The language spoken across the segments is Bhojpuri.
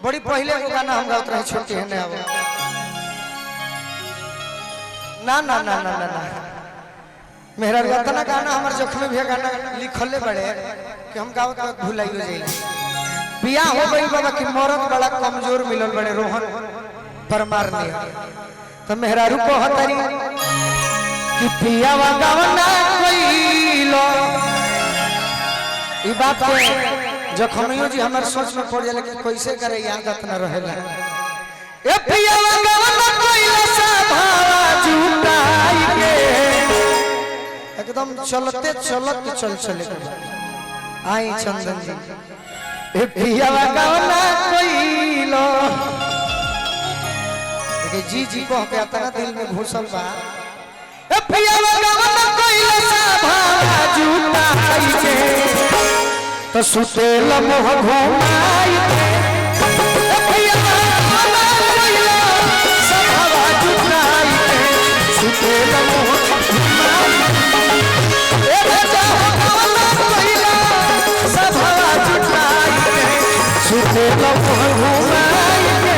बड़ी पहले वो गाना हम गाते रहे छोटे है ना ना ना ना ना ना ना मेरा इतना गाना हमारे जख्मी भी गाना लिखले बड़े कि हम गावत वक्त भुलाई हो जाए बिया हो गई बाबा की मरद बड़ा कमजोर मिलल बड़े रोहन परमार ने तो मेहरारू को हतरी कि पिया गावना कोइलो ई बात के जखमियो जी हमार सोच में पड़ जाला कि कैसे करे यादत न रहेला ए पिया गावना कोइलो सा भावा झूठाई के एकदम चलते चलत चल चले आई चंदन जी ए पिया गावना कोइलो देखिए जी जी को के इतना दिल में घुसल बा ए पिया गावना कोइलो सा भावा झूठाई के तो सुतेल मोह घुमाई के ए पिया गावना कोइलो सा भावा झूठाई के सुतेल मोह घुमाई ए राजा गावना कोइलो सा भावा झूठाई के सुतेल मोह घुमाई के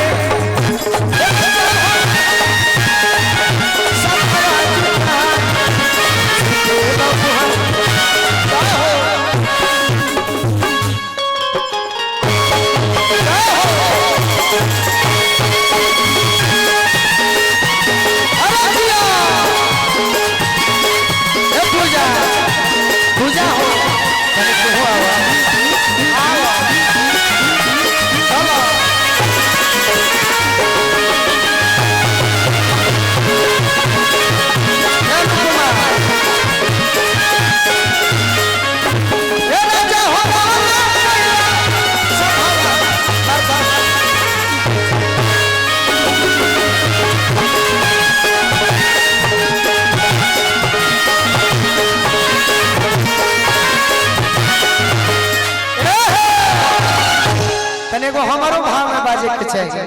को हमारो भाव में बाजे के चाहिए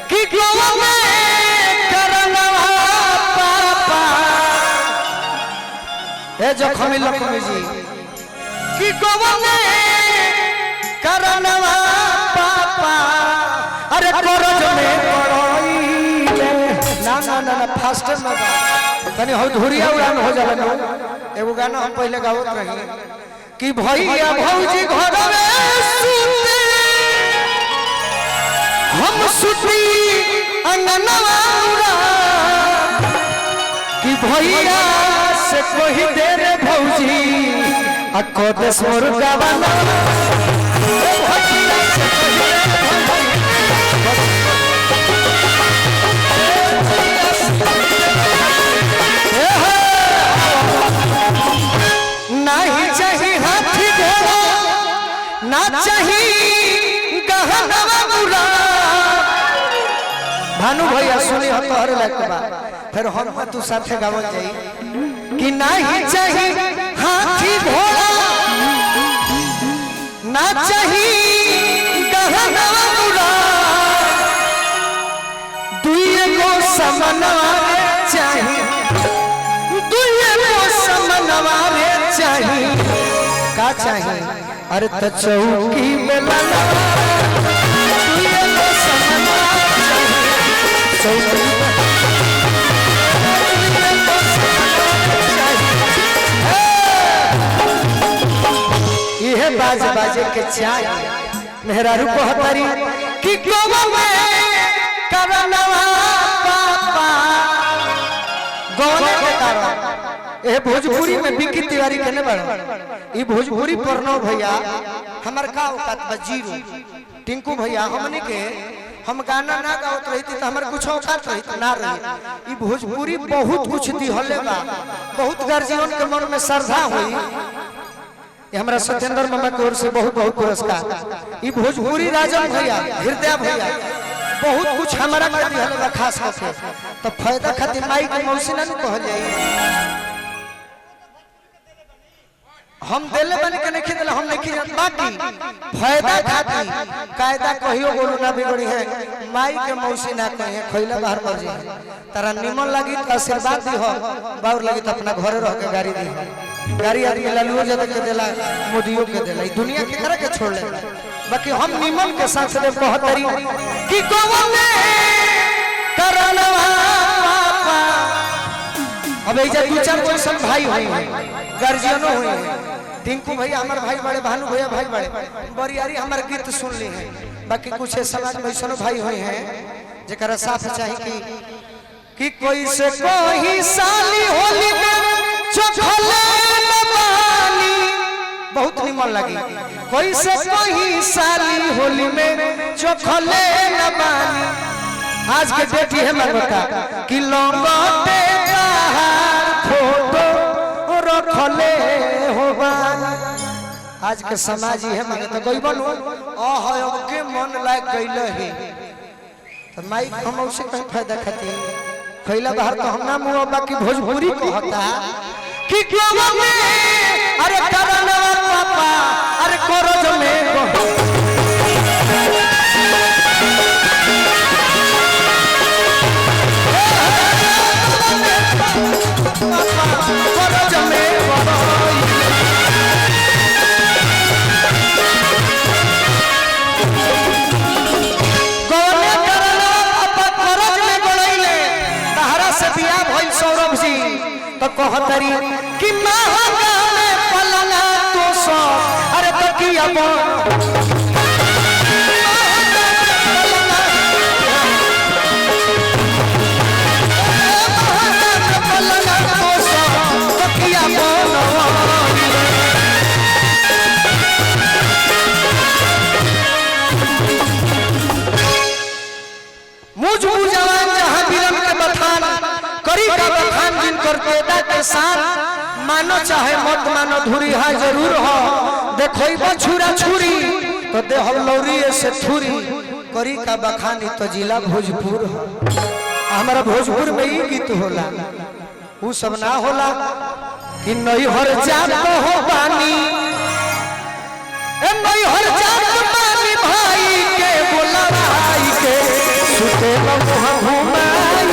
कि गोवा में करनवा पापा ए जखमी लक्ष्मी जी कि गोवा में करनवा पापा अरे करज में पड़ोइले ना ना ना ना फास्ट में तनी हो धुरिया उड़ान हो जाला नो एगो गाना हम पहले गावत रही कि भैया भौजी घर में सुते हम सुती अंगनवा कि भैया से कोई दे रे भौजी अको देश मुर्गा बना नहीं चाहिए हाथी घोड़ा ना चाहिए गहनवा मुरा भानु भैया सुनी हो तोहर लगबा फिर हम तू साथे गावल जाई कि नहीं चाहिए हाथी घोड़ा ना चाहिए गहना मुरा दुइए को समनवा चाहिए दुइए को समनवा चाहिए का चाहिए अरे त चौकी में लगा दुइए को समनवा यह बाज बाजे के चाहिए मेहरारू को हतारी कि गोवा में करनवा पापा गोवा के कारण ए भोजपुरी में बिकी तिवारी कहने बड़ा ई भोजपुरी परनो भैया हमार का औकात बा जीरो टिंकू भैया हमने के हम गाना ना गावत रही थी तो हमारे कुछ औकात रही ना रही ई भोजपुरी बहुत कुछ दिहले बा बहुत गार्जियन के मन में श्रद्धा हुई ये हमारा सत्येंद्र मामा की ओर से बहुत बहुत पुरस्कार ई भोजपुरी राजन भैया हृदय भैया बहुत कुछ हमारा कर दिहले बा खास करके तो फायदा खातिर माई के मौसी ना कहल जाई हम दिले बन के नहीं दिला हम नहीं बाकी फायदा खाती कायदा कहियो बोलू ना बिगड़ी है माई के मौसी ना कहे खइला बाहर मर जाए तारा निमन लगी तो आशीर्वाद दी हो बाउर लगी तो अपना घरे रह के गाड़ी दी गाड़ी आदमी लालुओ जब के देला मोदियो के देला दुनिया के करे के छोड़ ले बाकी हम निमन के साथ देव कहतरी कि गोवने करनवा पापा। अब ऐजा दो चार कोई भाई हुए हैं, गार्जियनों हुए हैं। टिंकू भैया हमारे भाई बड़े, भानु भैया भाई बड़े, बरियारी हमारे गीत सुन ली है। बाकी कुछ समाज में ऐसा भाई हुए हैं जरा साफ चाहे कि कोई से कोई साली होली में चखले लबानी, बहुत निमन लगी। कोई से कोई साली होली में चखले लबानी। आज के डेट है मैं बता कि लंगोटे फोटो रखले होबानी। आज के समाज है माने तो कोई बनू अब के मन लाग गइल है तो माइक हम उसे कहीं फायदा खाती खैला बाहर तो हम ना मुआ बाकी भोजपुरी कहता कि क्यों में अरे करनवा पापा अरे कोरज में कोरज में तो कहतरी कि महंगा में पलना तो सो अरे तो किया पलना तो सो तो किया मुझ जवान जहां बिरम के बखान करी का बखान जिन करते के साथ मानो चाहे मत मानो धुरी है जरूर हो। देखो छुरा छुरी तो दे हम लौरी से छुरी करी का बखानी तो जिला भोजपुर हो। हमारा भोजपुर में ही गीत होला वो सब ना होला कि नहीं हर जात हो बानी नहीं हर जात बानी भाई के बोला भाई के सुते घुमाई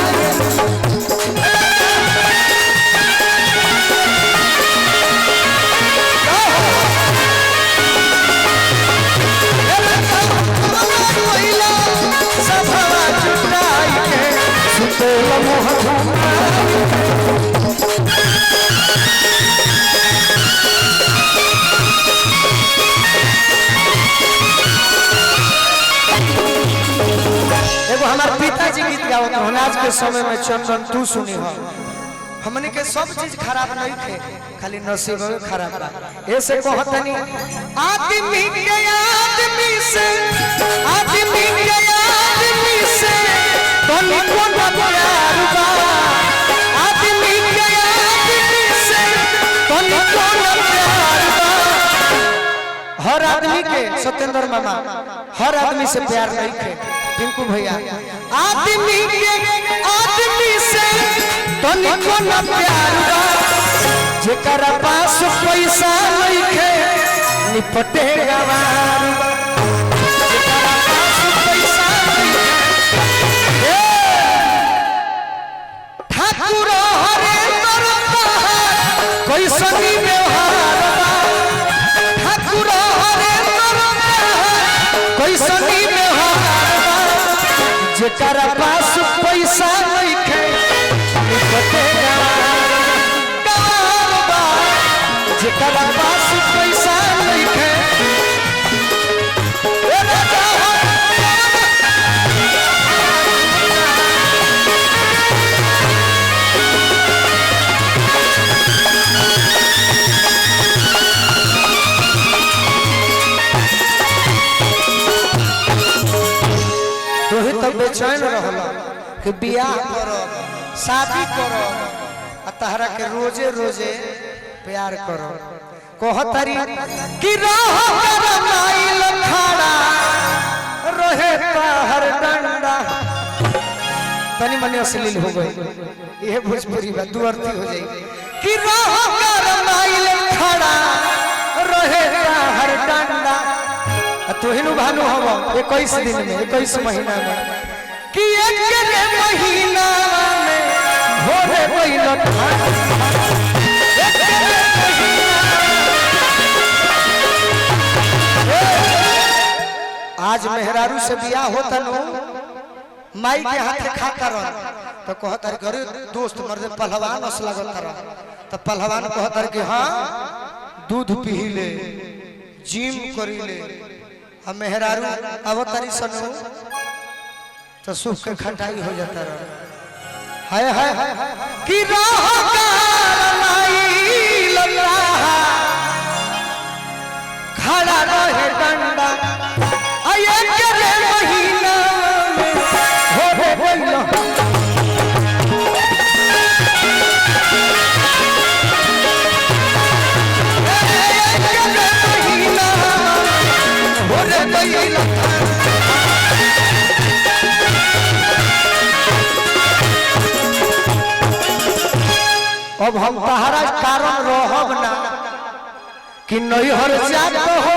हमारे पिताजी गीत गावत आज के समय में चंदन तू सुनी हो हमने के सब चीज खराब नहीं थे खाली नसीब खराब ऐसे कहतनी आदमी के आदमी से तोनी को न प्यार बा आदमी के आदमी से तोनी को न प्यार बा। हर आदमी के सत्येंद्र मामा हर आदमी से प्यार नहीं थे टिंकू भैया आदमी के आदमी से तोनी को न प्यार बा जेकरा पास पैसा नहीं खे निपटे गवार जेकरा पास पैसा नहीं ठाकुर हरे कोई सनी व्यवहार ठाकुर हरे कोई सनी जेकरा पास पैसा नहीं खे निपटे जेकरा पास पैसा नहीं खे तो बेचैन रहला कि बियाह करो शादी करो तहरा के रोजे रोजे प्यार करो कहतरी कि रमाइल खड़ा रहे हर डंडा तनी मनी अश्लील हो गई ये भोजपुरी बात दो अर्थी हो जाएगी कि रमाइल खड़ा रहे हर डंडा तोहिनु भानु हवा 21 दिन में 21 महीना में कि एक महीना में होरे पहिलो आज मेहरारू से बियाह होता नु माई के हाथ खाता रह तो कहता रे घरे दोस्त मर्द पहलवान अस लगता रह तो पहलवान कहता रे कि हां दूध पी ले जिम करी ले हम मेहरारू अवतारी सनु तो सुख के खटाई हो जाता रह हाय हाय कि खड़ा रहे डंडा आये के महीना में हो रे बोलो महीना हो रे बोलो अब हम तहरा कारण रहब ना कि नैहर जात हो